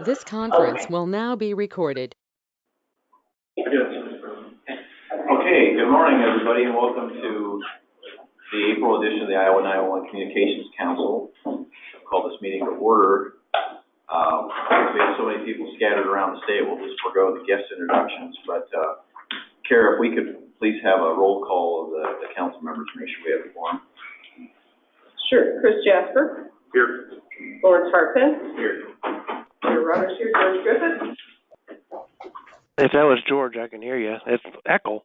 This conference will now be recorded. Okay, good morning, everybody, and welcome to the April edition of the Iowa 911 Communications Council. I'll call this meeting to order. We have so many people scattered around the state, we'll just forego the guest introductions. But, Kara, if we could please have a roll call of the council members to make sure we have a quorum. Sure. Chris Jasper. Here. Lawrence Hartman. Here. Peter Runners here. George Griffith. If that was George, I can hear you. It's echo.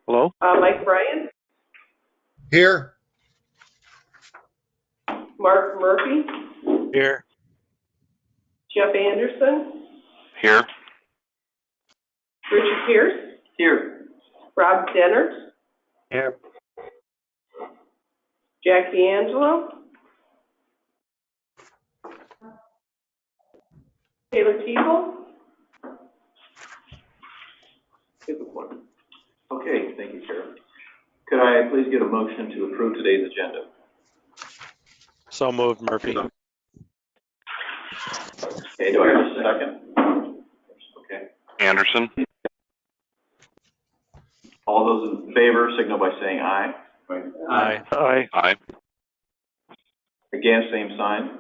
Hello? Mike Bryan. Here. Mark Murphy. Here. Jeff Anderson. Here. Richard Pierce. Here. Rob Dennert. Here. Jack D'Angelo. Taylor Teagle. Okay, thank you, Kara. Could I please get a motion to approve today's agenda? So moved, Murphy. Okay, do I have a second? Okay. Anderson. All those in favor signal by saying aye. Aye. Aye. Aye. Against, same sign.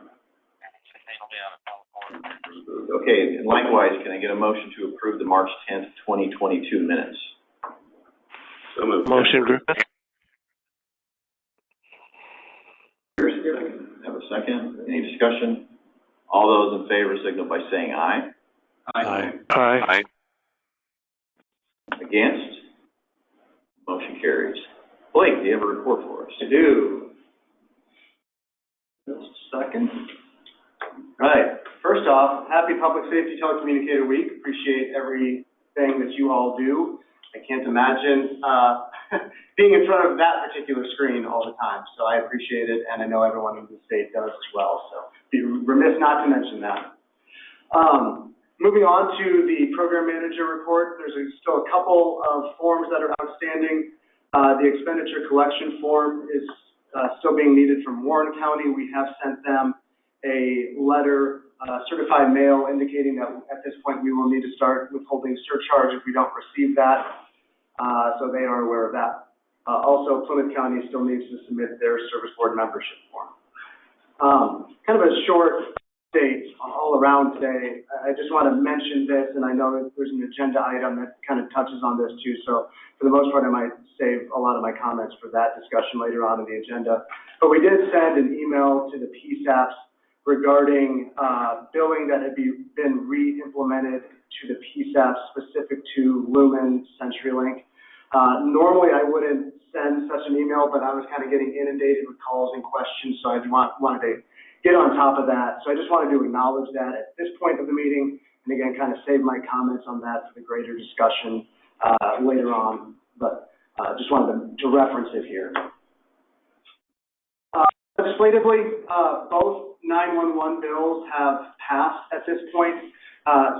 Okay, and likewise, can I get a motion to approve the March 10th, 2022 minutes? So moved. Motion, Griffith. Have a second? Any discussion? All those in favor signal by saying aye. Aye. Aye. Aye. Against? Motion carries. Blake, do you have a report for us? I do. Just a second. Right. First off, happy Public Safety Telecommunicator Week. Appreciate everything that you all do. I can't imagine being in front of that particular screen all the time. So I appreciate it, and I know everyone in the state does as well. So be remiss not to mention that. Moving on to the program manager report, there's still a couple of forms that are outstanding. The expenditure collection form is still being needed from Warren County. We have sent them a letter, certified mail, indicating that at this point we will need to start withholding surcharge if we don't receive that. So they are aware of that. Also, Plymouth County still needs to submit their service board membership form. Kind of a short update all around today. I just want to mention this, and I know that there's an agenda item that kind of touches on this too. So for the most part, I might save a lot of my comments for that discussion later on in the agenda. But we did send an email to the PSAPs regarding billing that had been re-implemented to the PSAPs specific to Lumen CenturyLink. Normally I wouldn't send such an email, but I was kind of getting inundated with calls and questions, so I wanted to get on top of that. So I just wanted to acknowledge that at this point of the meeting, and again, kind of save my comments on that for the greater discussion later on, but just wanted to reference it here. Legislatively, both 911 bills have passed at this point.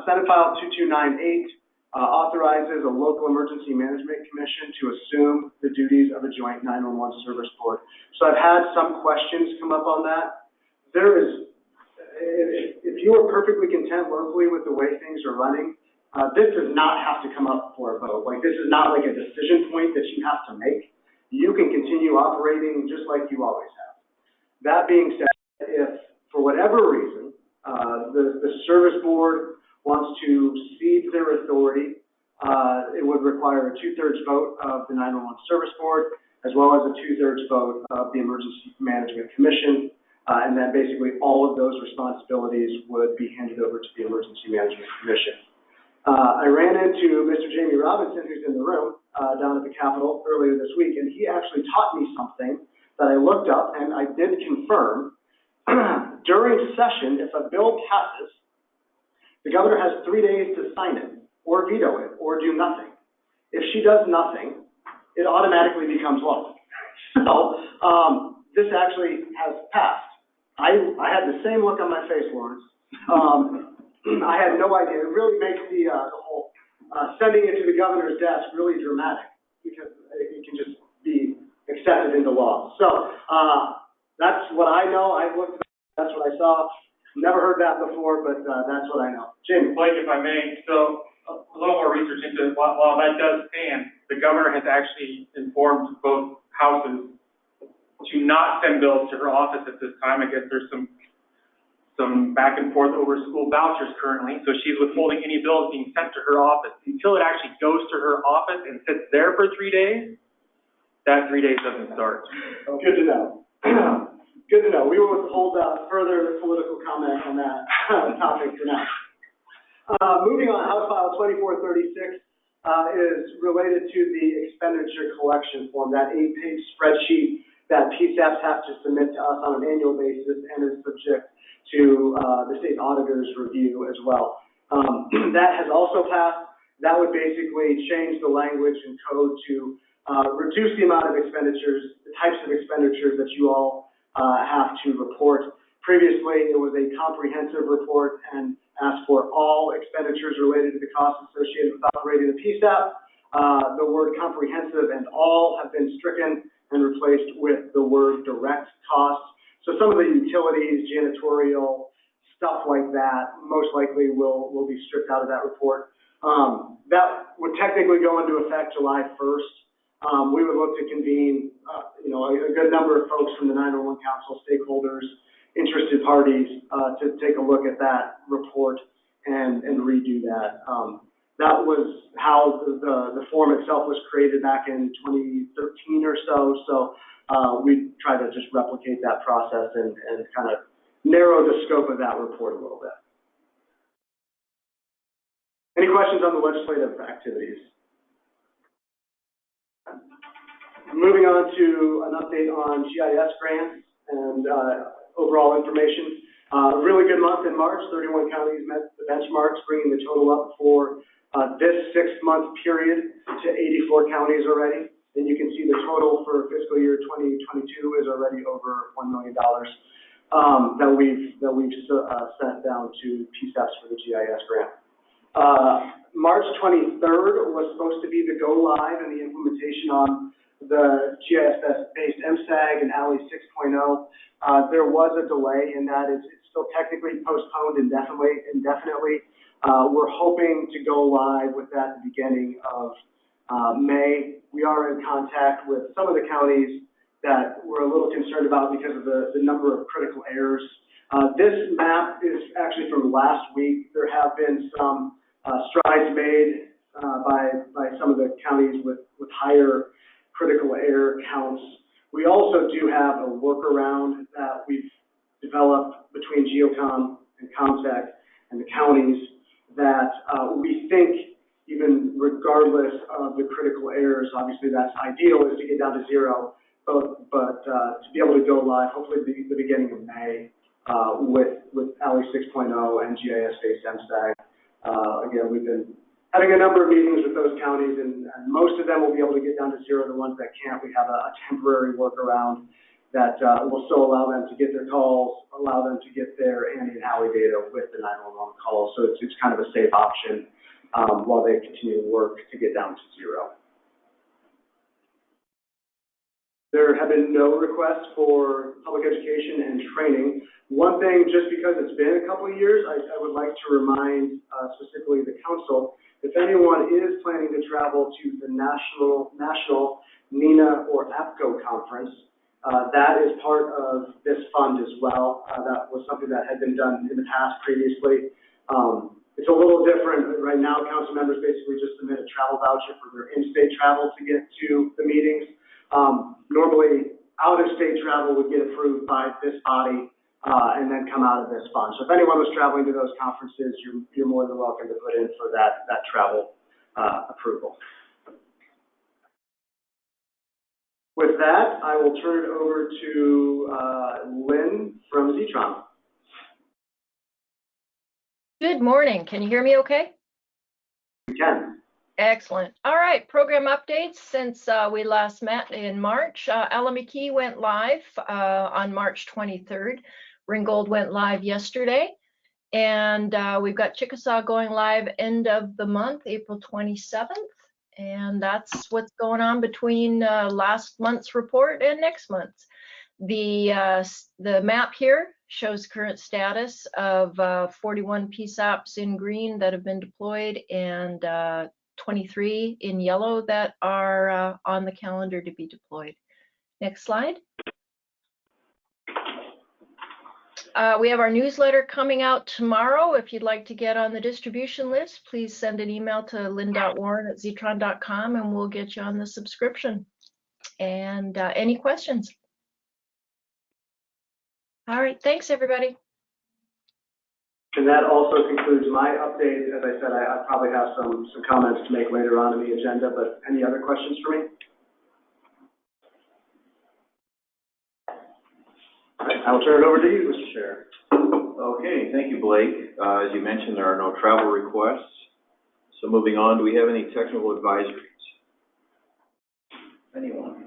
Senate File 2298 authorizes a local emergency management commission to assume the duties of a joint 911 service board. So I've had some questions come up on that. There is, if you are perfectly content locally with the way things are running, this does not have to come up for a vote. Like, this is not like a decision point that you have to make. You can continue operating just like you always have. That being said, if for whatever reason the service board wants to cede their authority, it would require a 2/3 vote of the 911 service board, as well as a 2/3 vote of the Emergency Management Commission, and then basically all of those responsibilities would be handed over to the Emergency Management Commission. I ran into Mr. Jamie Robinson, who's in the room down at the Capitol earlier this week, and he actually taught me something that I looked up, and I did confirm. During session, if a bill passes, the governor has 3 days to sign it, or veto it, or do nothing. If she does nothing, it automatically becomes law. So this actually has passed. I had the same look on my face, Lawrence. I had no idea. It really makes the whole sending it to the governor's desk really dramatic, because it can just be accepted into law. So that's what I know. I looked. That's what I saw. Never heard that before, but that's what I know. Jamie? Blake, if I may, so a little more research into it. While that does stand, the governor has actually informed both houses to not send bills to her office at this time. I guess there's some back and forth over school vouchers currently, so she's withholding any bills being sent to her office until it actually goes to her office and sits there for 3 days. That 3 days doesn't start. Good to know. Good to know. We will withhold further political comment on that topic for now. Moving on, House File 2436 is related to the expenditure collection form, that 8-page spreadsheet that PSAPs have to submit to us on an annual basis and is subject to the state auditor's review as well. That has also passed. That would basically change the language and code to reduce the amount of expenditures, the types of expenditures that you all have to report. Previously, it was a comprehensive report and asked for all expenditures related to the costs associated with operating the PSAP. The word comprehensive and all have been stricken and replaced with the word direct costs. So some of the utilities, janitorial, stuff like that, most likely will be stripped out of that report. That would technically go into effect July 1st. We would look to convene, a good number of folks from the 911 Council, stakeholders, interested parties, to take a look at that report and redo that. That was how the form itself was created back in 2013 or so. So we try to just replicate that process and kind of narrow the scope of that report a little bit. Any questions on the legislative activities? Moving on to an update on GIS grants and overall information. Really good month in March. 31 counties met the benchmarks, bringing the total up for this 6-month period to 84 counties already. And you can see the total for fiscal year 2022 is already over $1 million that we've sent down to PSAPs for the GIS grant. March 23rd was supposed to be the go live and the implementation on the GIS-based MSAG and ALI 6.0. There was a delay in that. It's still technically postponed indefinitely. We're hoping to go live with that at the beginning of May. We are in contact with some of the counties that we're a little concerned about because of the number of critical errors. This map is actually from last week. There have been some strides made by some of the counties with higher critical error counts. We also do have a workaround that we've developed between GeoCom and ComTech and the counties that we think, even regardless of the critical errors, obviously that's ideal, is to get down to 0, but to be able to go live, hopefully the beginning of May with ALI 6.0 and GIS-based MSAG. Again, we've been having a number of meetings with those counties, and most of them will be able to get down to 0. The ones that can't, we have a temporary workaround that will still allow them to get their calls, allow them to get their ANI and ALI data with the 911 calls. So it's kind of a safe option while they continue to work to get down to 0. There have been no requests for public education and training. One thing, just because it's been a couple of years, I would like to remind specifically the council, if anyone is planning to travel to the national NENA or APCO conference, that is part of this fund as well. That was something that had been done in the past previously. It's a little different. Right now, council members basically just submit a travel voucher for their in-state travel to get to the meetings. Normally, out-of-state travel would get approved by this body and then come out of this fund. So if anyone was traveling to those conferences, you're more than welcome to put in for that travel approval. With that, I will turn it over to Lynn from Zetron. Good morning. Can you hear me okay? You can. Excellent. All right, program updates since we last met in March. Alameda went live on March 23rd. Ringgold went live yesterday. And we've got Chickasaw going live end of the month, April 27th. And that's what's going on between last month's report and next month's. The map here shows current status of 41 PSAPs in green that have been deployed and 23 in yellow that are on the calendar to be deployed. Next slide. We have our newsletter coming out tomorrow. If you'd like to get on the distribution list, please send an email to lynn.warren@zetron.com and we'll get you on the subscription. And any questions? All right, thanks everybody. And that also concludes my update. As I said, I probably have some comments to make later on in the agenda, but any other questions for me? All right, I will turn it over to you, Mr. Chair. Okay, thank you, Blake. As you mentioned, there are no travel requests. So moving on, do we have any technical advisories? Anyone?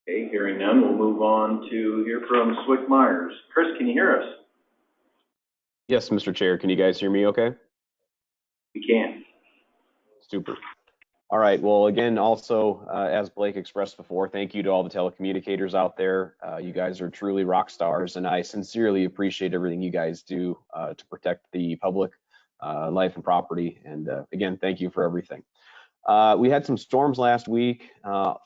Okay, hearing none, we'll move on to hear from Swick Myers. Chris, can you hear us? Yes, Mr. Chair. Can you guys hear me okay? We can. Super. All right. Well, again, also, as Blake expressed before, thank you to all the telecommunicators out there. You guys are truly rock stars, and I sincerely appreciate everything you guys do to protect the public life and property. And again, thank you for everything. We had some storms last week.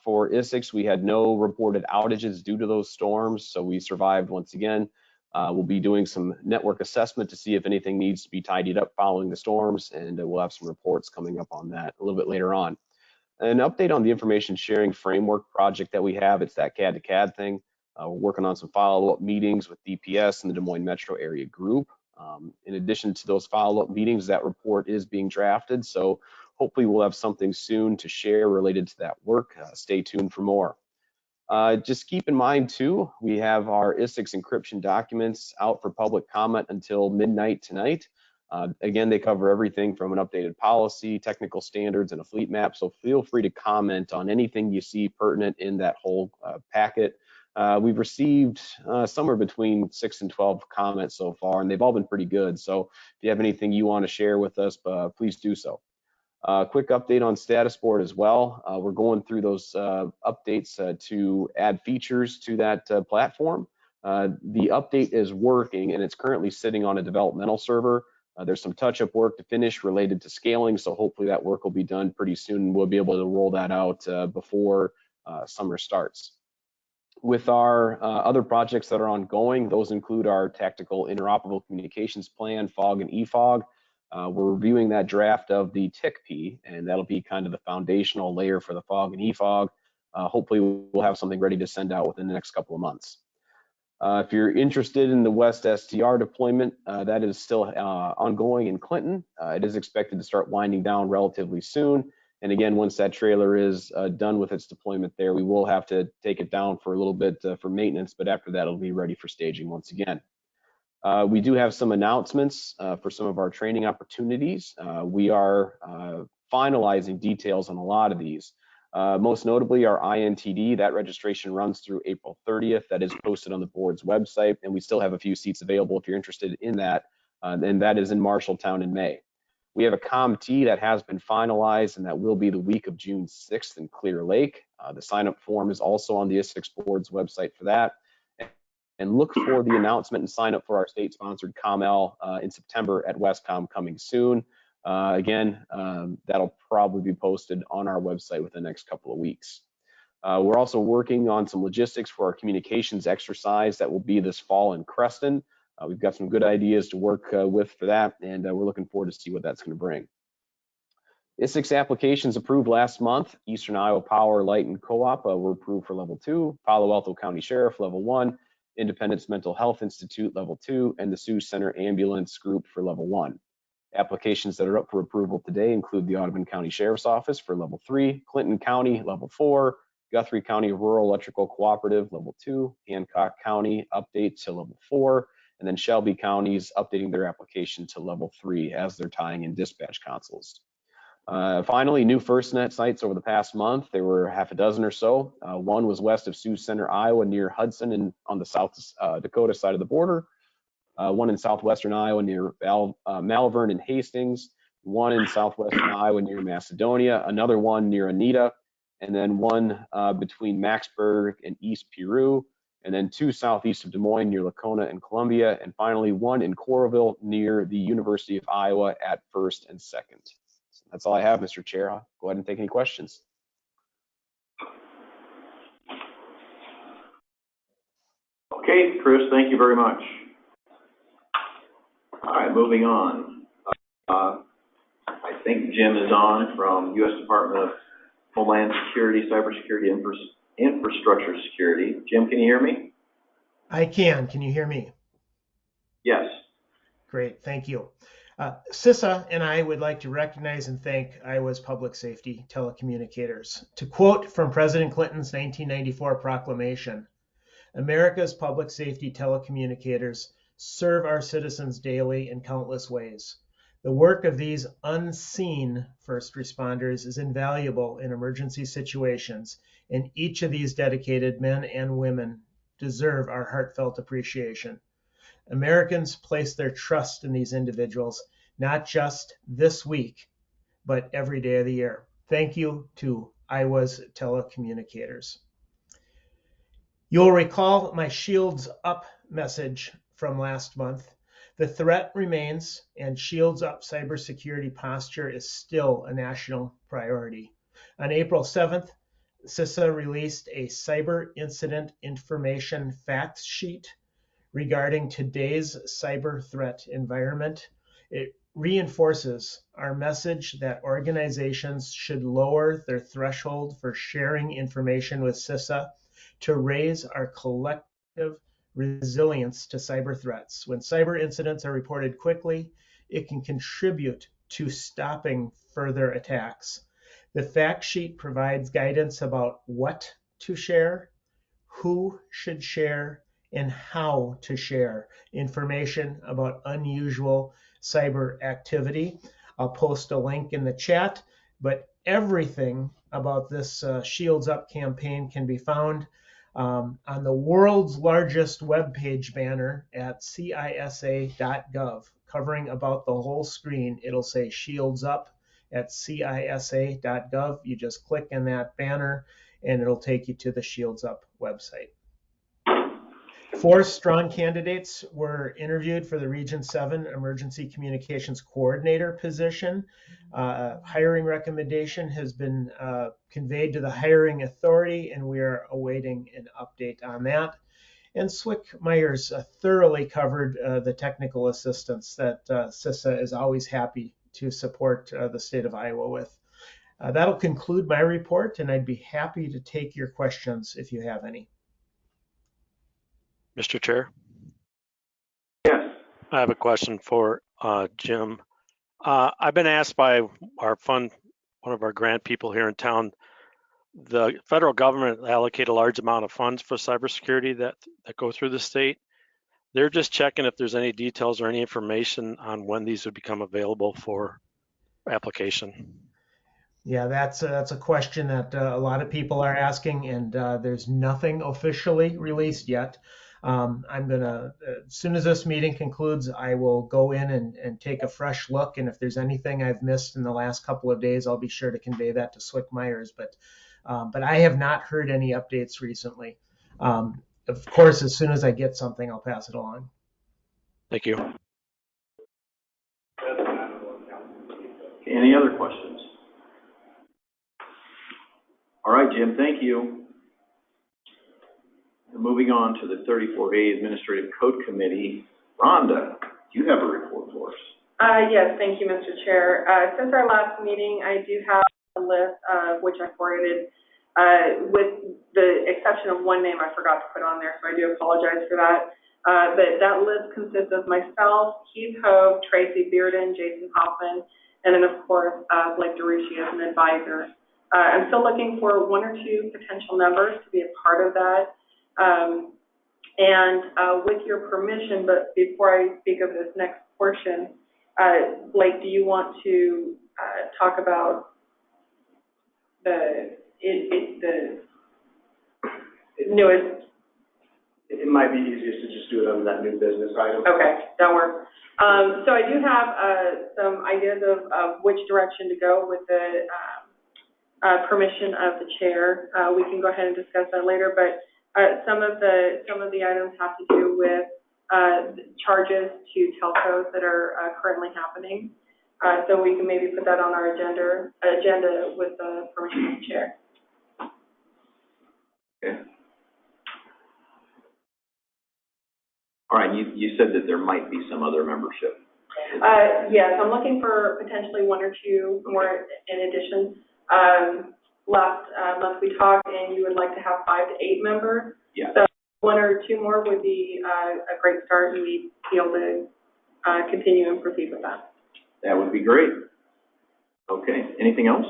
For ISIX, we had no reported outages due to those storms, so we survived once again. We'll be doing some network assessment to see if anything needs to be tidied up following the storms, and we'll have some reports coming up on that a little bit later on. An update on the information sharing framework project that we have. It's that CAD to CAD thing. We're working on some follow-up meetings with DPS and the Des Moines Metro Area Group. In addition to those follow-up meetings, that report is being drafted, so hopefully we'll have something soon to share related to that work. Stay tuned for more. Just keep in mind too, we have our ISIX encryption documents out for public comment until midnight tonight. Again, they cover everything from an updated policy, technical standards, and a fleet map, so feel free to comment on anything you see pertinent in that whole packet. We've received somewhere between 6 and 12 comments so far, and they've all been pretty good, so if you have anything you want to share with us, please do so. Quick update on status board as well. We're going through those updates to add features to that platform. The update is working and it's currently sitting on a developmental server. There's some touch-up work to finish related to scaling, so hopefully that work will be done pretty soon. We'll be able to roll that out before summer starts. With our other projects that are ongoing, those include our tactical interoperable communications plan, FOG and EFOG. We're reviewing that draft of the TICP, and that'll be kind of the foundational layer for the FOG and EFOG. Hopefully we'll have something ready to send out within the next couple of months. If you're interested in the West STR deployment, that is still ongoing in Clinton. It is expected to start winding down relatively soon. And again, once that trailer is done with its deployment there, we will have to take it down for a little bit for maintenance, but after that, it'll be ready for staging once again. We do have some announcements for some of our training opportunities. We are finalizing details on a lot of these. Most notably our INTD, that registration runs through April 30th. That is posted on the board's website, and we still have a few seats available if you're interested in that, and that is in Marshalltown in May. We have a COMT that has been finalized, and that will be the week of June 6th in Clear Lake. The sign-up form is also on the ISIX board's website for that. And look for the announcement and sign up for our state-sponsored COML in September at Westcom coming soon. Again, that'll probably be posted on our website within the next couple of weeks. We're also working on some logistics for our communications exercise that will be this fall in Creston. We've got some good ideas to work with for that, and we're looking forward to see what that's going to bring. ISIX applications approved last month. Eastern Iowa Power, Light, and Co-op were approved for level 2, Palo Alto County Sheriff level 1, Independence Mental Health Institute level 2, and the Sioux Center Ambulance Group for level 1. Applications that are up for approval today include the Audubon County Sheriff's Office for level 3, Clinton County level 4, Guthrie County Rural Electrical Cooperative level 2, Hancock County update to level 4, and then Shelby County's updating their application to level 3 as they're tying in dispatch consoles. Finally, new FirstNet sites over the past month. There were half a dozen or so. One was west of Sioux Center, Iowa, near Hudson and on the South Dakota side of the border. One in southwestern Iowa near Malvern and Hastings. One in southwestern Iowa near Macedonia. Another one near Anita. And then one between Maxburg and East Peru. and then 2 southeast of Des Moines near Lacona and Columbia, and finally 1 in Coralville near the University of Iowa at 1st and 2nd. So that's all I have, Mr. Chair. I'll go ahead and take any questions. Okay, Chris, thank you very much. All right, moving on. I think Jim is on from U.S. Department of Homeland Security, Cybersecurity, Infrastructure Security. Jim, can you hear me? I can. Can you hear me? Yes. Great. Thank you. CISA and I would like to recognize and thank Iowa's public safety telecommunicators. To quote from President Clinton's 1994 proclamation, America's public safety telecommunicators serve our citizens daily in countless ways. The work of these unseen first responders is invaluable in emergency situations, and each of these dedicated men and women deserve our heartfelt appreciation. Americans place their trust in these individuals, not just this week, but every day of the year. Thank you to Iowa's telecommunicators. You'll recall my Shields Up message from last month. The threat remains, and Shields Up cybersecurity posture is still a national priority. On April 7th, CISA released a cyber incident information fact sheet regarding today's cyber threat environment. It reinforces our message that organizations should lower their threshold for sharing information with CISA to raise our collective resilience to cyber threats. When cyber incidents are reported quickly, it can contribute to stopping further attacks. The fact sheet provides guidance about what to share, who should share, and how to share information about unusual cyber activity. I'll post a link in the chat, but everything about this Shields Up campaign can be found on the world's largest web page banner at cisa.gov, covering about the whole screen. It'll say Shields Up at cisa.gov. You just click on that banner and it'll take you to the Shields Up website. 4 strong candidates were interviewed for the Region 7 Emergency Communications Coordinator position. Hiring recommendation has been conveyed to the hiring authority, and we are awaiting an update on that. And Swick Myers thoroughly covered the technical assistance that CISA is always happy to support the state of Iowa with. That'll conclude my report, and I'd be happy to take your questions if you have any. Mr. Chair? Yes. I have a question for Jim. I've been asked by one of our grant people here in town, the federal government allocate a large amount of funds for cybersecurity that go through the state. They're just checking if there's any details or any information on when these would become available for application. Yeah, that's a question that a lot of people are asking, and there's nothing officially released yet. I'm gonna, as soon as this meeting concludes, I will go in and take a fresh look, and if there's anything I've missed in the last couple of days, I'll be sure to convey that to Swick Myers, but I have not heard any updates recently. Of course, as soon as I get something, I'll pass it along. Thank you. Any other questions? All right, Jim, thank you. Moving on to the 34A Administrative Code Committee. Rhonda, do you have a report for us? Yes, thank you, Mr. Chair. Since our last meeting, I do have a list which I forwarded with the exception of one name I forgot to put on there, so I do apologize for that. But that list consists of myself, Keith Hove, Tracy Bearden, Jason Hoffman, and then of course Blake DeRucci as an advisor. I'm still looking for 1 or 2 potential members to be a part of that. With your permission, but before I speak of this next portion, Blake, do you want to talk about the newest? It might be easiest to just do it under that new business item. Okay, that works. So I do have some ideas of which direction to go with the permission of the chair. We can go ahead and discuss that later, but Some of the items have to do with, charges to telcos that are, currently happening. So we can maybe put that on our agenda with the permission of the chair. Okay. All right, you said that there might be some other membership. Yes, I'm looking for potentially one or two more in addition. Last month we talked and you would like to have 5 to 8 members. Yeah. So 1 or 2 more would be a great start, and we'd be able to continue and proceed with that. That would be great. Okay, anything else?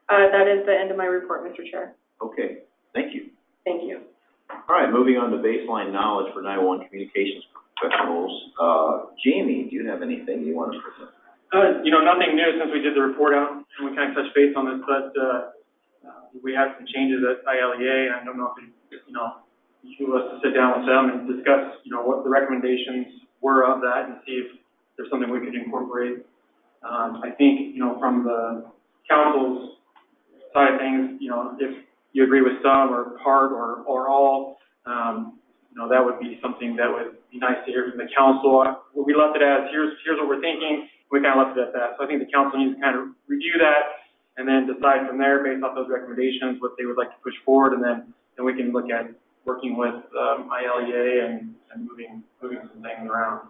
That is the end of my report, Mr. Chair. Okay, thank you. Thank you. All right, moving on to baseline knowledge for 911 communications professionals. Jamie, do you have anything you want to present? Nothing new since we did the report out, and we kind of touched base on this, but we had some changes at ILEA, and I don't know if you want us to sit down with them and discuss, what the recommendations were of that and see if there's something we could incorporate. I think, from the council's side of things, if you agree with some or part or all, that would be something that would be nice to hear from the council. We left it as, here's what we're thinking. We kind of left it at that. So I think the council needs to kind of review that and then decide from there based off those recommendations what they would like to push forward, and then we can look at working with ILEA and moving some things around.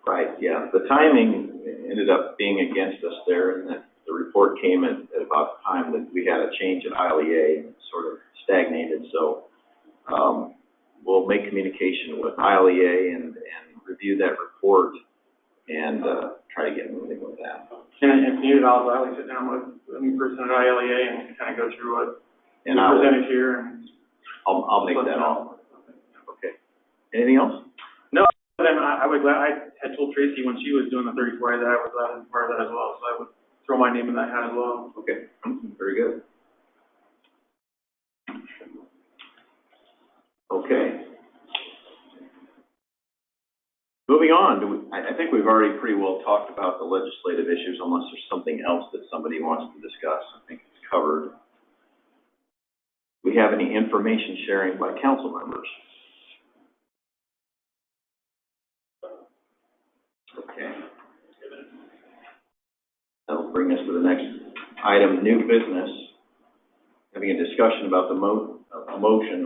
Right, yeah. The timing ended up being against us there, and that the report came at about the time that we had a change at ILEA and sort of stagnated. So we'll make communication with ILEA and review that report and try to get moving with that. And if needed, I'll sit down with a new person at ILEA and kind of go through what you presented here. And I'll make that all. Okay. Anything else? No. Then I had told Tracy when she was doing the 34A that I was glad to be part of that as well, so I would throw my name in that hat as well. Okay, very good. Okay. Moving on, I think we've already pretty well talked about the legislative issues, unless there's something else that somebody wants to discuss. I think it's covered. Do we have any information sharing by council members? Okay. That'll bring us to the next item, new business. Having a discussion about the motion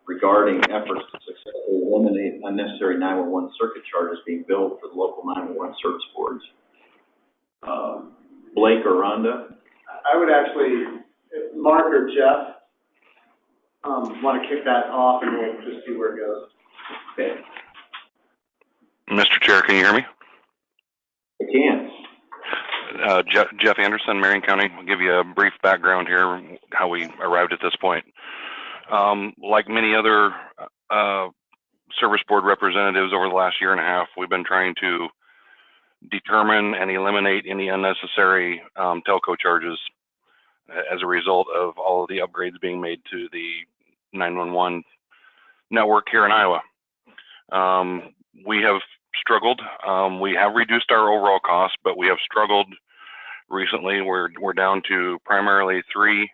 regarding efforts to successfully eliminate unnecessary 911 circuit charges being billed for the local 911 service boards. Blake or Rhonda? I would actually, Mark or Jeff, want to kick that off, and we'll just see where it goes. Okay. Mr. Chair, can you hear me? I can. Jeff Anderson, Marion County. I'll give you a brief background here, how we arrived at this point. Like many other service board representatives over the last year and a half, we've been trying to determine and eliminate any unnecessary telco charges as a result of all of the upgrades being made to the 911 network here in Iowa. We have struggled. We have reduced our overall cost, but we have struggled recently. We're down to primarily 3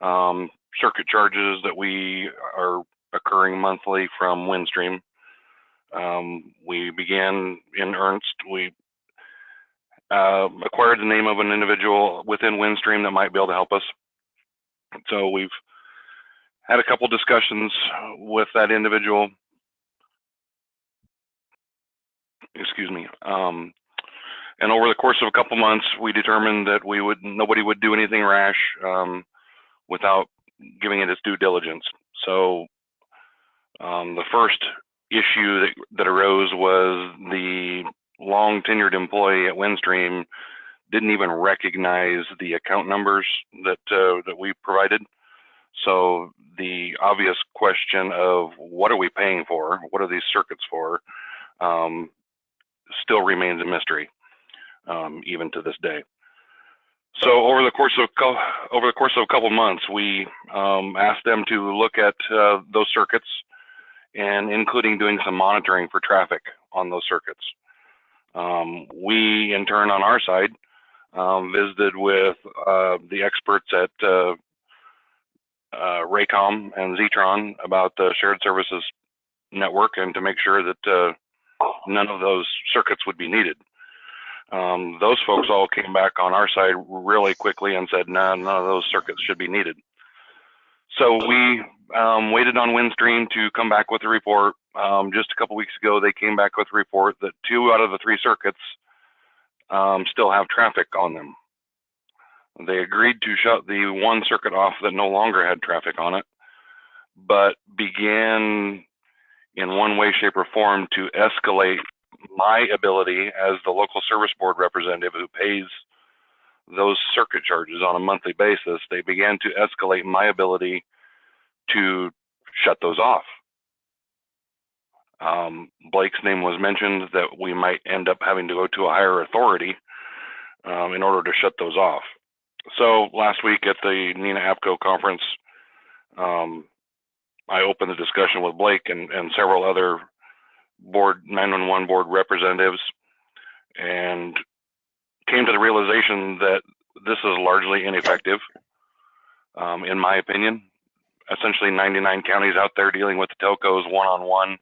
circuit charges that we are occurring monthly from Windstream. We began in earnest. We acquired the name of an individual within Windstream that might be able to help us. So we've had a couple discussions with that individual. Excuse me. And over the course of a couple months, we determined that nobody would do anything rash without giving it its due diligence. So the first issue that arose was the long tenured employee at Windstream didn't even recognize the account numbers that we provided. So the obvious question of what are we paying for? What are these circuits for? Still remains a mystery, even to this day. So over the course of a couple months, we asked them to look at those circuits, and including doing some monitoring for traffic on those circuits. We, in turn, on our side, visited with the experts at Raycom and Zetron about the shared services network and to make sure that none of those circuits would be needed. Those folks all came back on our side really quickly and said, no, none of those circuits should be needed. So we waited on Windstream to come back with a report. Just a couple weeks ago, they came back with a report that 2 out of the 3 circuits still have traffic on them. They agreed to shut the 1 circuit off that no longer had traffic on it, but began in one way, shape, or form to escalate my ability as the local service board representative who pays those circuit charges on a monthly basis. They began to escalate my ability to shut those off. Blake's name was mentioned that we might end up having to go to a higher authority in order to shut those off. So last week at the NENA APCO conference, I opened the discussion with Blake and several other 911 board representatives and came to the realization that this is largely ineffective, in my opinion. Essentially 99 counties out there dealing with the telcos one-on-one,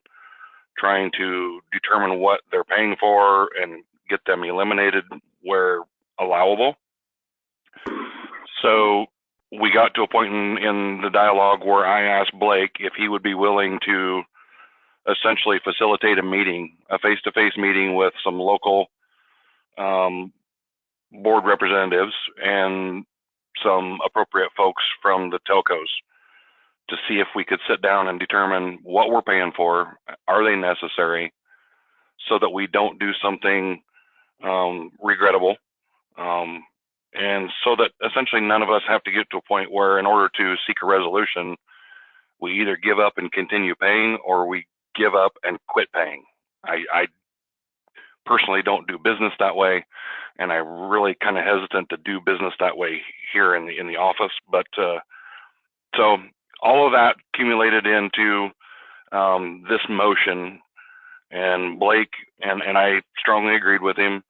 trying to determine what they're paying for and get them eliminated where allowable. So we got to a point in the dialogue where I asked Blake if he would be willing to essentially facilitate a meeting, a face-to-face meeting with some local board representatives and some appropriate folks from the telcos to see if we could sit down and determine what we're paying for, are they necessary, so that we don't do something regrettable, and so that essentially none of us have to get to a point where in order to seek a resolution, we either give up and continue paying or we give up and quit paying. I personally don't do business that way, and I'm really kind of hesitant to do business that way here in the office. But so all of that accumulated into this motion, and Blake and I strongly agreed with him,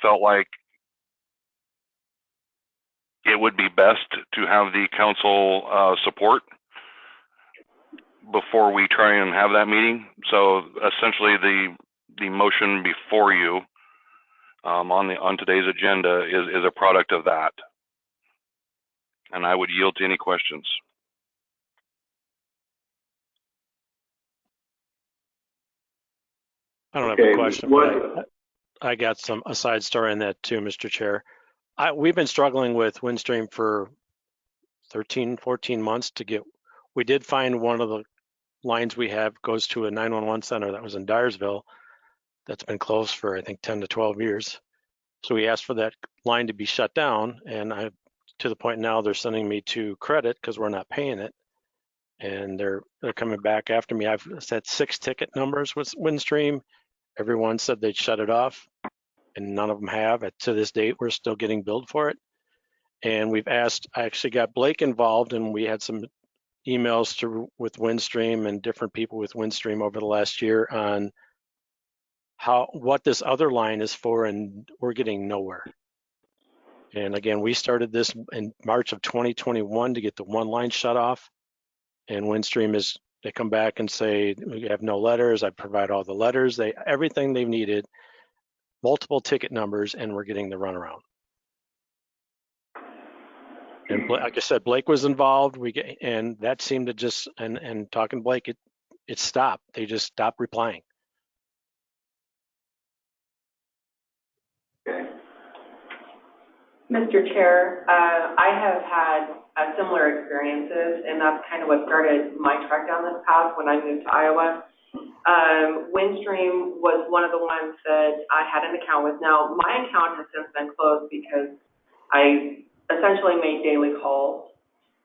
felt like it would be best to have the council support before we try and have that meeting. So essentially the motion before you on today's agenda is a product of that. And I would yield to any questions. I don't have a question, but I got a side story on that too, Mr. Chair. We've been struggling with Windstream for 13, 14 months to get, we did find one of the lines we have goes to a 911 center that was in Dyersville that's been closed for I think 10 to 12 years. So we asked for that line to be shut down, and to the point now they're sending me to credit because we're not paying it. And they're coming back after me. I've set 6 ticket numbers with Windstream. Everyone said they'd shut it off, and none of them have. To this date, we're still getting billed for it. And we've asked, I actually got Blake involved, and we had some emails with Windstream and different people with Windstream over the last year on what this other line is for, and we're getting nowhere. And again, we started this in March of 2021 to get the one line shut off, and Windstream they come back and say, we have no letters. I provide all the letters, everything they've needed, multiple ticket numbers, and we're getting the runaround. And like I said, Blake was involved. And that seemed to just, and talking to Blake, it stopped. They just stopped replying. Mr. Chair, I have had similar experiences, and that's kind of what started my trek down this path when I moved to Iowa. Windstream was one of the ones that I had an account with. Now, my account has since been closed because I essentially made daily calls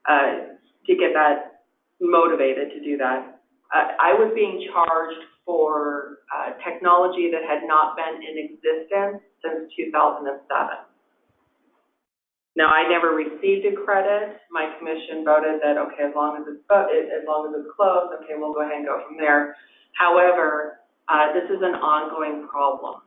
to get that motivated to do that. I was being charged for technology that had not been in existence since 2007. Now, I never received a credit. My commission voted that, okay, as long as it's closed, okay, we'll go ahead and go from there. However, this is an ongoing problem,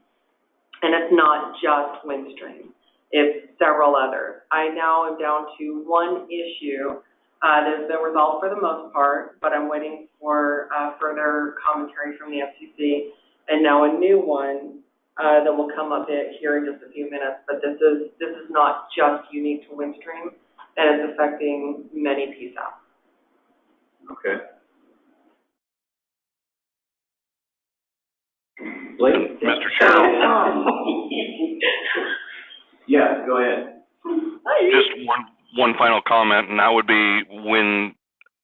and it's not just Windstream. It's several others. I now am down to one issue There's been resolved for the most part, but I'm waiting for further commentary from the FCC, and now a new one that will come up here in just a few minutes. But this is not just unique to Windstream, and it's affecting many PSAPs. Okay. Blake? Mr. Chair, Yeah, go ahead. just one final comment, and that would be when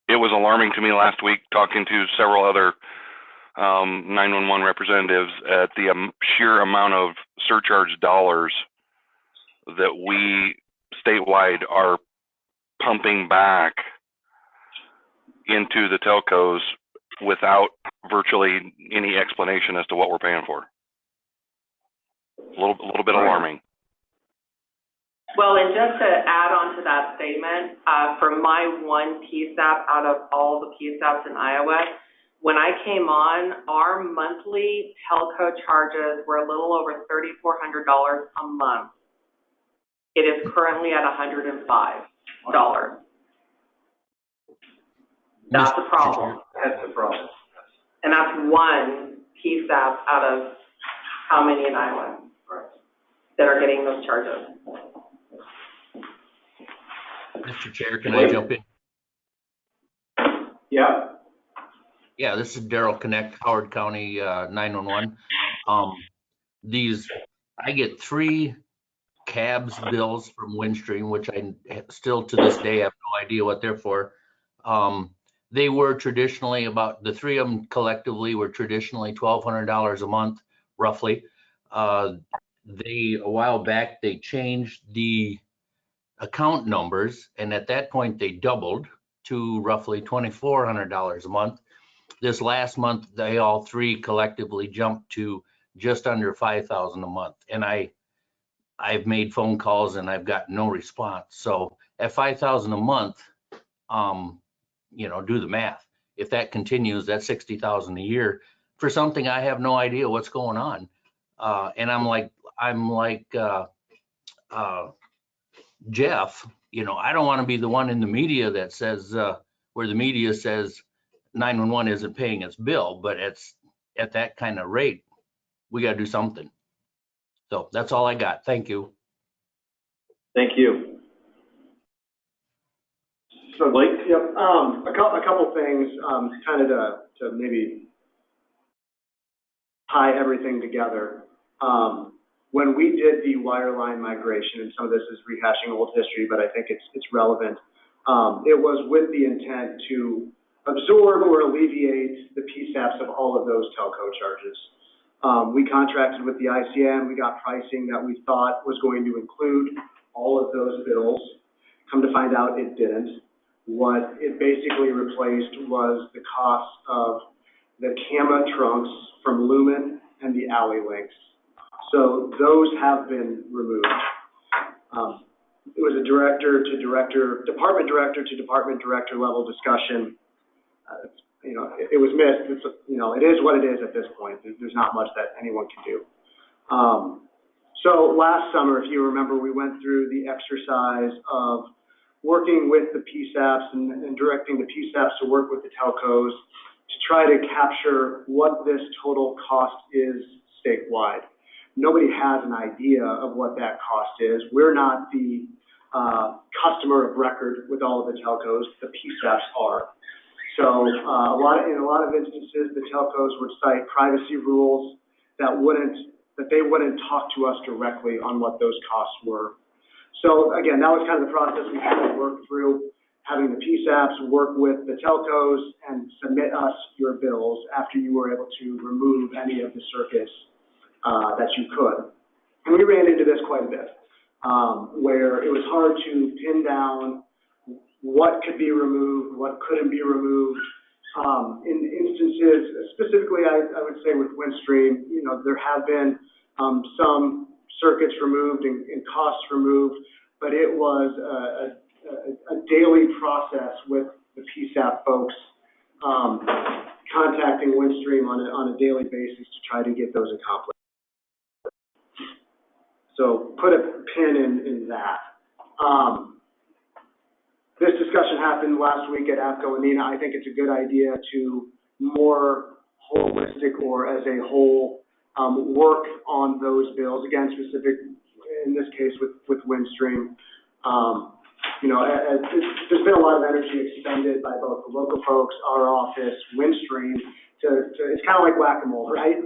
it was alarming to me last week talking to several other 911 representatives at the sheer amount of surcharge dollars that we statewide are pumping back into the telcos without virtually any explanation as to what we're paying for. A little bit alarming. Well, and just to add on to that statement, for my one PSAP out of all the PSAPs in Iowa, when I came on, our monthly telco charges were a little over $3,400 a month. It is currently at $105. That's the problem. That's the problem. And that's one PSAP out of how many in Iowa that are getting those charges. Mr. Chair, can I jump in? Yeah. Yeah, this is Daryl Connect, Howard County 911. I get 3 cabs bills from Windstream, which I still to this day have no idea what they're for. They were traditionally the 3 of them collectively were traditionally $1,200 a month, roughly. A while back, they changed the account numbers, and at that point, they doubled to roughly $2,400 a month. This last month, they all 3 collectively jumped to just under $5,000 a month. And I've made phone calls and I've got no response. So at $5,000 a month, do the math. If that continues, that's $60,000 a year for something I have no idea what's going on. And I'm like Jeff, I don't want to be the one in the media that says, where the media says 911 isn't paying its bill, but it's at that kind of rate, we got to do something. So that's all I got. Thank you. Thank you. So, Blake? Yep, a couple things, kind of to maybe tie everything together. When we did the wireline migration, and some of this is rehashing old history, but I think it's relevant, it was with the intent to absorb or alleviate the PSAPs of all of those telco charges. We contracted with the ICN, we got pricing that we thought was going to include all of those bills. Come to find out it didn't. What it basically replaced was the cost of the CAMA trunks from Lumen and the Alley links. So those have been removed. It was a department director to department director level discussion. It was missed. It is what it is at this point. There's not much that anyone can do. So last summer, if you remember, we went through the exercise of working with the PSAPs and directing the PSAPs to work with the telcos to try to capture what this total cost is statewide. Nobody has an idea of what that cost is. We're not the customer of record with all of the telcos. The PSAPs are. So in a lot of instances, the telcos would cite privacy rules that they wouldn't talk to us directly on what those costs were. So again, that was kind of the process we had to work through, having the PSAPs work with the telcos and submit us your bills after you were able to remove any of the circuits that you could. And we ran into this quite a bit, where it was hard to pin down what could be removed, what couldn't be removed. In instances, specifically, I would say with Windstream, there have been some circuits removed and costs removed, but it was a daily process with the PSAP folks contacting Windstream on a daily basis to try to get those accomplished. So put a pin in that. this discussion happened last week at APCO and NENA. I think it's a good idea to more holistic or as a whole work on those bills. Again, specific in this case with Windstream. There's been a lot of energy expended by both the local folks, our office, Windstream, to it's kind of like whack-a-mole, right?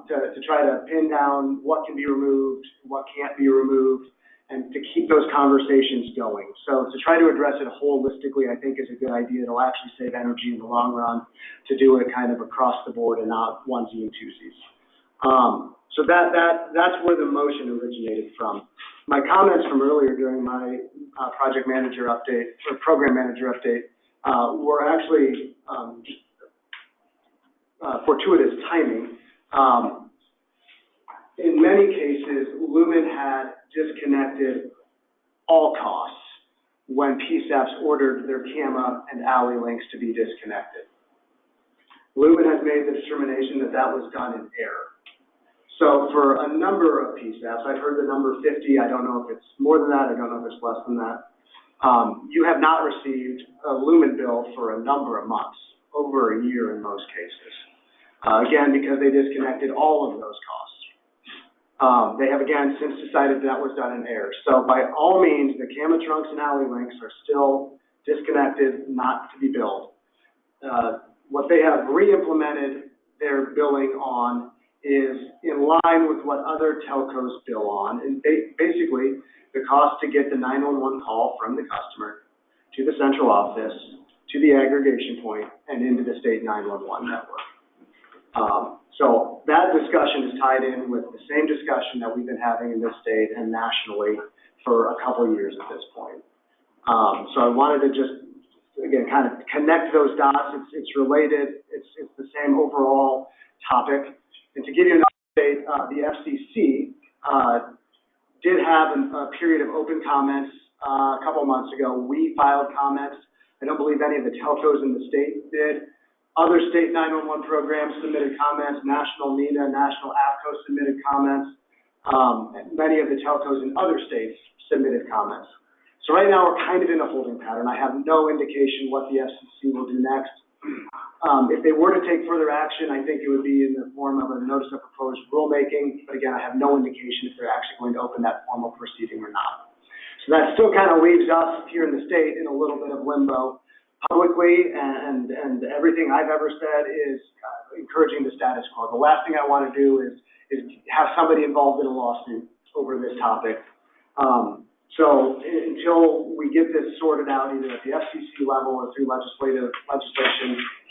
To try to pin down what can be removed, what can't be removed, and to keep those conversations going. So to try to address it holistically, I think is a good idea. It'll actually save energy in the long run to do it kind of across the board and not onesie and twosies. So that's where the motion originated from. My comments from earlier during my project manager update or program manager update were actually fortuitous timing. In many cases, Lumen had disconnected all costs when PSAPs ordered their CAMA and alley links to be disconnected. Lumen has made the determination that that was done in error. So for a number of PSAPs, I've heard the number 50, I don't know if it's more than that, I don't know if it's less than that, you have not received a Lumen bill for a number of months, over a year in most cases. Again, because they disconnected all of those costs. They have again since decided that was done in error. So by all means, the CAMA trunks and alley links are still disconnected, not to be billed. What they have re-implemented their billing on is in line with what other telcos bill on, and basically the cost to get the 911 call from the customer to the central office, to the aggregation point, and into the state 911 network. So that discussion is tied in with the same discussion that we've been having in this state and nationally for a couple of years at this point. So I wanted to just, again, kind of connect those dots. It's related. It's the same overall topic. And to give you an update, the FCC did have a period of open comments a couple of months ago. We filed comments. I don't believe any of the telcos in the state did. Other state 911 programs submitted comments. National NENA, National APCO submitted comments. And many of the telcos in other states submitted comments. So right now we're kind of in a holding pattern. I have no indication what the FCC will do next. If they were to take further action, I think it would be in the form of a notice of proposed rulemaking. But again, I have no indication if they're actually going to open that formal proceeding or not. So that still kind of leaves us here in the state in a little bit of limbo publicly, and everything I've ever said is encouraging the status quo. The last thing I want to do is have somebody involved in a lawsuit over this topic. So until we get this sorted out, either at the FCC level or through legislation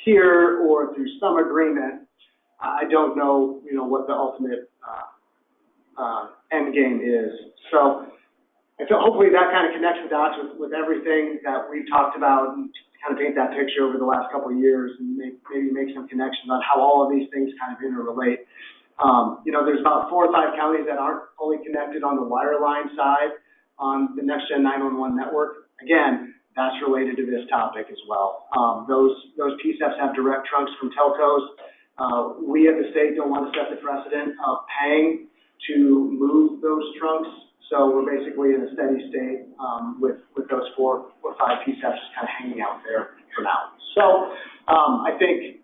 here or through some agreement, I don't know, what the ultimate end game is. So I feel hopefully that kind of connects the dots with everything that we've talked about and kind of paint that picture over the last couple of years and maybe make some connections on how all of these things kind of interrelate. There's about 4 or 5 counties that aren't fully connected on the wireline side on the NextGen 911 network. Again, that's related to this topic as well. Those PSAPs have direct trunks from telcos. We at the state don't want to set the precedent of paying to move those trunks. So we're basically in a steady state with those 4 or 5 PSAPs just kind of hanging out there for now. So I think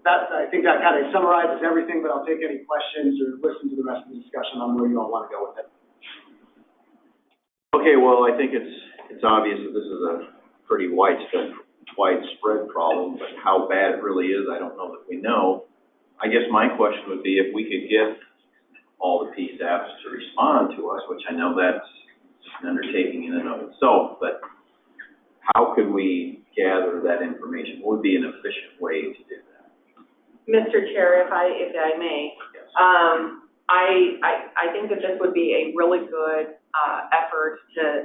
that kind of summarizes everything, but I'll take any questions or listen to the rest of the discussion on where you all want to go with it. Okay, well, I think it's obvious that this is a pretty widespread problem, but how bad it really is, I don't know that we know. I guess my question would be if we could get all the PSAPs to respond to us, which I know that's an undertaking in and of itself, but how could we gather that information? What would be an efficient way to do that? Mr. Chair, if I may, I think that this would be a really good effort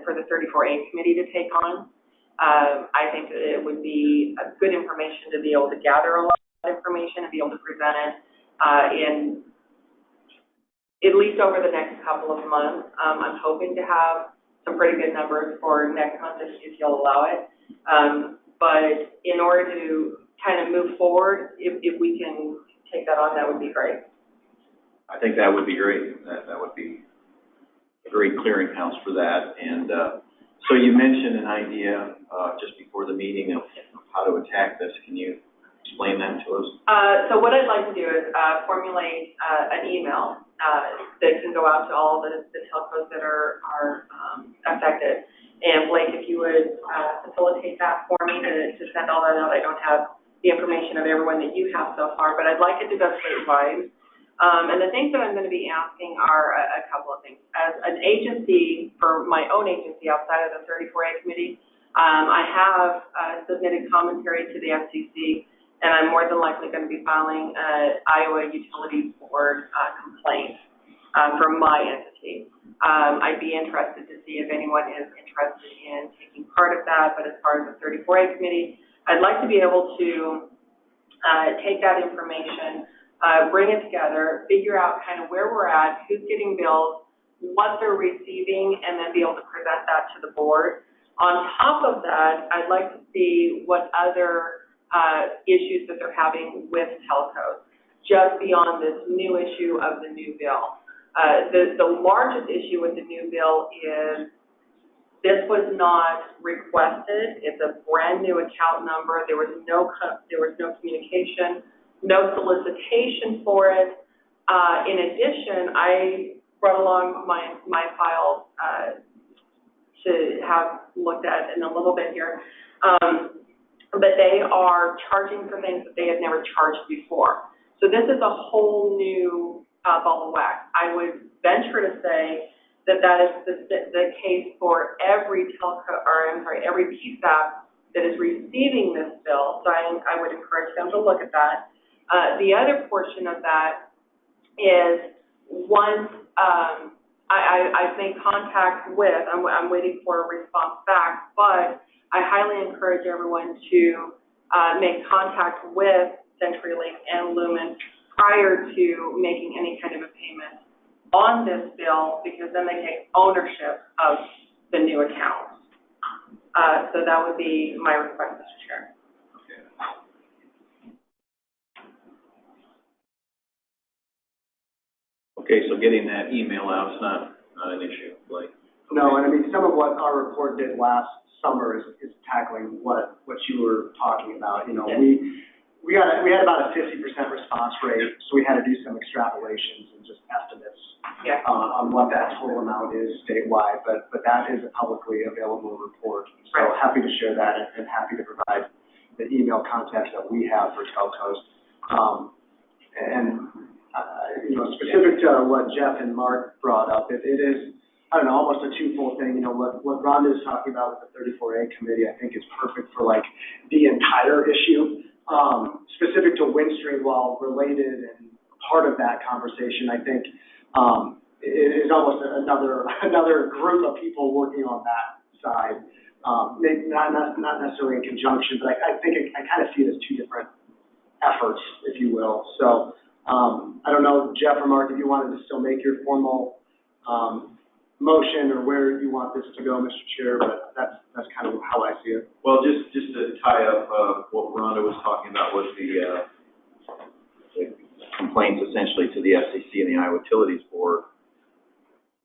for the 34A committee to take on. I think that it would be a good information to be able to gather a lot of information and be able to present it in at least over the next couple of months. I'm hoping to have some pretty good numbers for next month if you'll allow it. But in order to kind of move forward, if we can take that on, that would be great. I think that would be great. That would be a great clearinghouse for that. And So you mentioned an idea, just before the meeting of how to attack this. Can you explain that to us? So what I'd like to do is, formulate, an email, that can go out to all the telcos that are affected. And Blake, if you would, facilitate that for me to send all that out. I don't have the information of everyone that you have so far, but I'd like it to go statewide. And the things that I'm going to be asking are a couple of things. As an agency, for my own agency outside of the 34A committee, I have submitted commentary to the FCC, and I'm more than likely going to be filing an Iowa Utilities Board complaint from my entity. I'd be interested to see if anyone is interested in taking part of that, but as far as the 34A committee, I'd like to be able to take that information, bring it together, figure out kind of where we're at, who's getting billed, what they're receiving, and then be able to present that to the board. On top of that, I'd like to see what other issues that they're having with telcos, just beyond this new issue of the new bill. The largest issue with the new bill is this was not requested. It's a brand new account number. There was no communication, no solicitation for it. In addition, I brought along my file to have looked at in a little bit here. But they are charging for things that they had never charged before. So this is a whole new ball of wax. I would venture to say that is the case for every every PSAP that is receiving this bill. So I would encourage them to look at that. The other portion of that is once I've made contact with, I'm waiting for a response back, but I highly encourage everyone to make contact with CenturyLink and Lumen prior to making any kind of a payment on this bill, because then they take ownership of the new accounts. So that would be my request, Mr. Chair. Okay, so getting that email out is not an issue, Blake. No, and I mean, some of what our report did last summer is tackling what you were talking about. You know, we had about a 50% response rate, so we had to do some extrapolations and just estimates on what that total amount is statewide. But that is a publicly available report. So happy to share that and happy to provide the email contacts that we have for telcos. You know, specific to what Jeff and Mark brought up, it is, I don't know, almost a twofold thing. You know, what Rhonda is talking about with the 34A committee, I think is perfect for like the entire issue. Specific to Windstream, while related and part of that conversation, I think it is almost another group of people working on that side. Maybe not necessarily in conjunction, but I think I kind of see it as two different efforts, if you will. So I don't know, Jeff or Mark, if you wanted to still make your formal motion or where you want this to go, Mr. Chair, but that's kind of how I see it. Well, just to tie up what Rhonda was talking about was the complaints essentially to the FCC and the Iowa Utilities Board.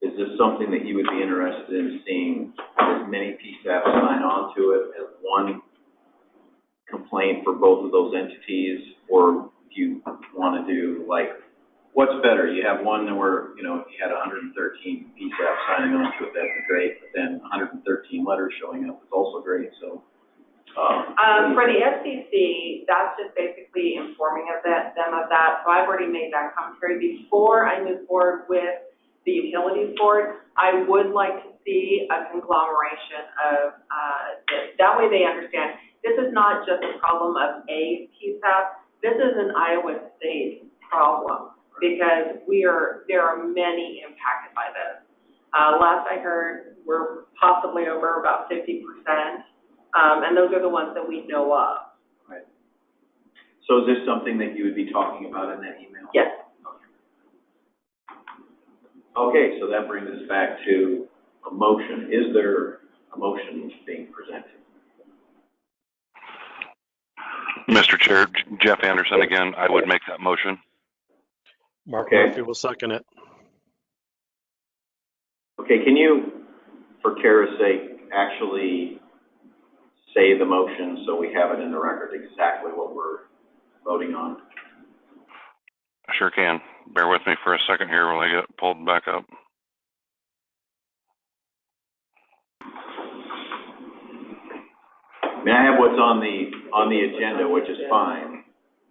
Is this something that you would be interested in seeing as many PSAPs sign on to it as one complaint for both of those entities, or do you want to do like, what's better? You have one where, you know, you had 113 PSAPs signing on to it, that'd be great, but then 113 letters showing up is also great, so. For the FCC, that's just basically informing them of that. So I've already made that commentary. Before I move forward with the Utilities Board, I would like to see a conglomeration of this. That way they understand this is not just a problem of a PSAP. This is an Iowa State problem, because there are many impacted by this. Last I heard, we're possibly over about 50%, and those are the ones that we know of. Right. So is this something that you would be talking about in that email? Yes. Okay, so that brings us back to a motion. Is there a motion being presented? Mr. Chair, Jeff Anderson again, I would make that motion. Mark Murphy will second it. Okay, can you, for Kara's sake, actually say the motion so we have it in the record exactly what we're voting on? I sure can. Bear with me for a second here while I get pulled back up. I mean, I have what's on the agenda, which is fine.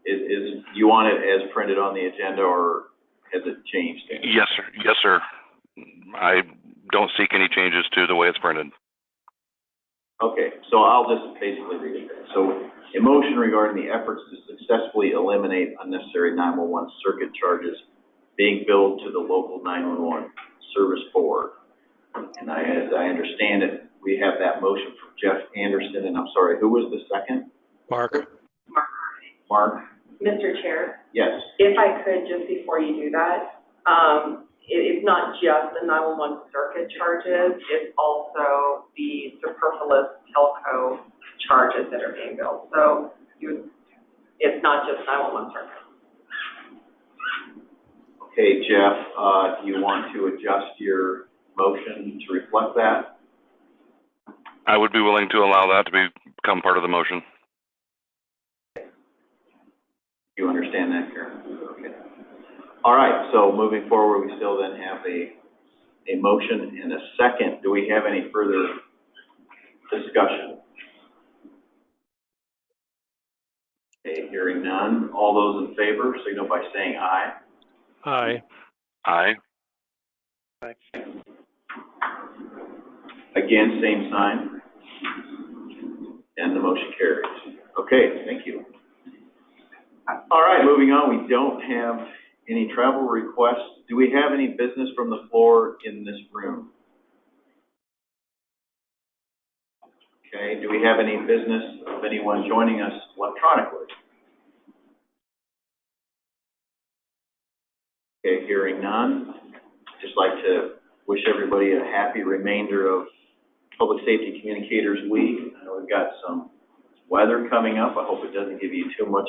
Is you want it as printed on the agenda, or has it changed? Yes, sir. Yes, sir. I don't seek any changes to the way it's printed. Okay, so I'll just basically read it. So, a motion regarding the efforts to successfully eliminate unnecessary 911 circuit charges being billed to the local 911 service board. And as I understand it, we have that motion from Jeff Anderson, and I'm sorry, who was the second? Mark. Mark? Mr. Chair, Yes. if I could, just before you do that, it's not just the 911 circuit charges, it's also the superfluous telco charges that are being billed. So it's not just 911 circuit. Okay, Jeff, do you want to adjust your motion to reflect that? I would be willing to allow that to become part of the motion. You understand that, Karen? Okay. All right, so moving forward, we still then have a motion and a second. Do we have any further discussion? Okay, hearing none. All those in favor, signal by saying aye. Aye. Aye. Again, same sign. And the motion carries. Okay, thank you. All right, moving on. We don't have any travel requests. Do we have any business from the floor in this room? Okay, do we have any business of anyone joining us electronically? Okay, hearing none. Just like to wish everybody a happy remainder of Public Safety Communicators Week. I know we've got some weather coming up. I hope it doesn't give you too much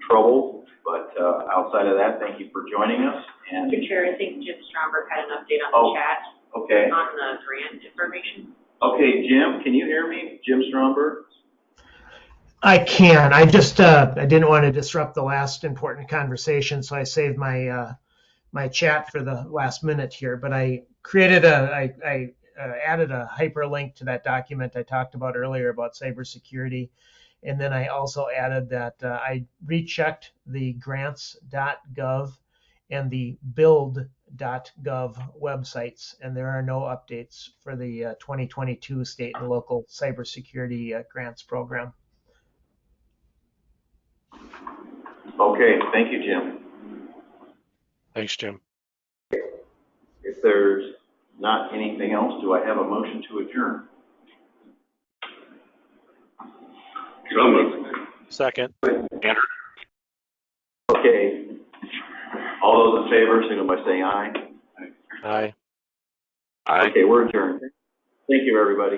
trouble, but outside of that, thank you for joining us. And Mr. Chair, I think Jim Stromberg had an update on the chat okay. on the grant information. Okay, Jim, can you hear me? Jim Stromberg? I can. I just I didn't want to disrupt the last important conversation, so I saved my my chat for the last minute here. But I created I added a hyperlink to that document I talked about earlier about cybersecurity. And then I also added that I rechecked the grants.gov and the build.gov websites, and there are no updates for the 2022 state and local cybersecurity grants program. Okay, thank you, Jim. Thanks, Jim. If there's not anything else, do I have a motion to adjourn? So moved. Second. Andrew? Okay. All those in favor, signal by saying aye. Aye. Aye. Okay, we're adjourned. Thank you, everybody.